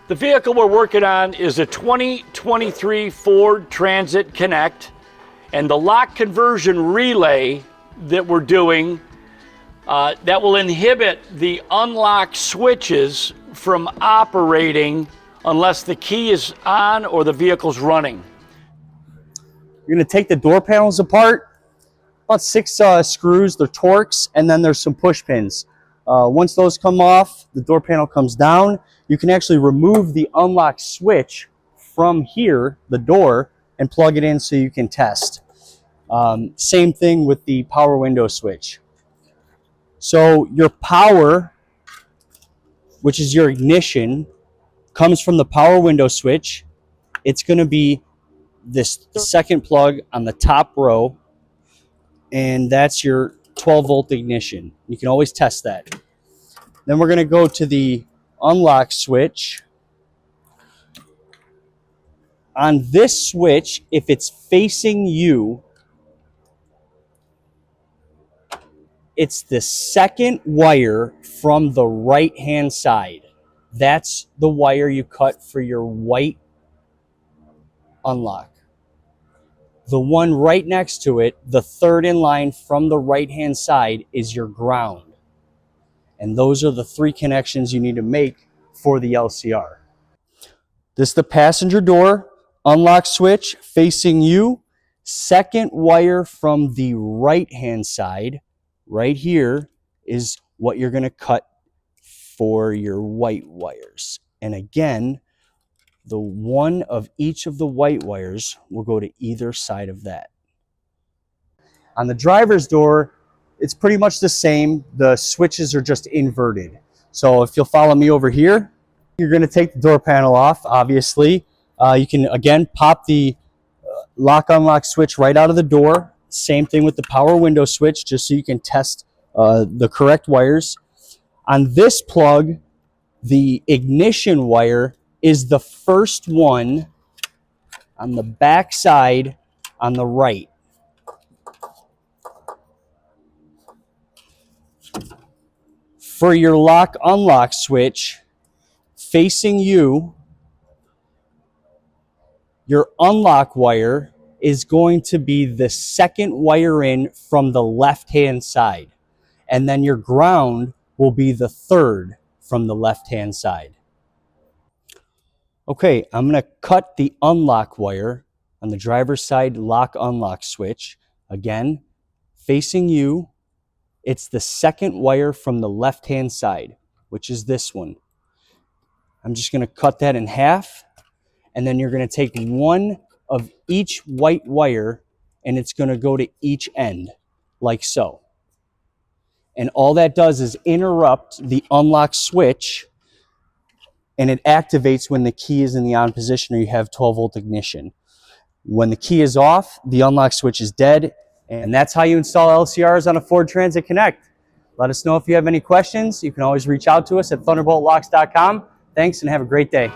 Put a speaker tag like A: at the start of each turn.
A: The vehicle we're working on is a 2023 Ford Transit Connect, and the lock conversion relay that we're doing that will inhibit the unlock switches from operating unless the key is on or the vehicle's running.
B: You're going to take the door panels apart, about 6 screws, they're Torx, and then there's some push pins. Once those come off, the door panel comes down. You can actually remove the unlock switch from here, the door, and plug it in so you can test. Same thing with the power window switch. So your power, which is your ignition, comes from the power window switch. It's going to be this second plug on the top row, and that's your 12-volt ignition. You can always test that. Then we're going to go to the unlock switch. On this switch, if it's facing you, it's the second wire from the right-hand side. That's the wire you cut for your white unlock. The one right next to it, the third in line from the right-hand side, is your ground. And those are the 3 connections you need to make for the LCR. This is the passenger door unlock switch facing you. Second wire from the right-hand side, right here, is what you're going to cut for your white wires. And again, the one of each of the white wires will go to either side of that. On the driver's door, it's pretty much the same. The switches are just inverted. So if you'll follow me over here, you're going to take the door panel off, obviously. You can, again, pop the lock-unlock switch right out of the door. Same thing with the power window switch, just so you can test the correct wires. On this plug, the ignition wire is the first one on the back side on the right. For your lock-unlock switch, facing you, your unlock wire is going to be the second wire in from the left-hand side. And then your ground will be the third from the left-hand side. Okay, I'm going to cut the unlock wire on the driver's side lock-unlock switch. Again, facing you, it's the second wire from the left-hand side, which is this one. I'm just going to cut that in half, and then you're going to take one of each white wire, and it's going to go to each end, like so. And all that does is interrupt the unlock switch, and it activates when the key is in the on position or you have 12-volt ignition. When the key is off, the unlock switch is dead, and that's how you install LCRs on a Ford Transit Connect. Let us know if you have any questions. You can always reach out to us at thunderboltlocks.com. Thanks, and have a great day.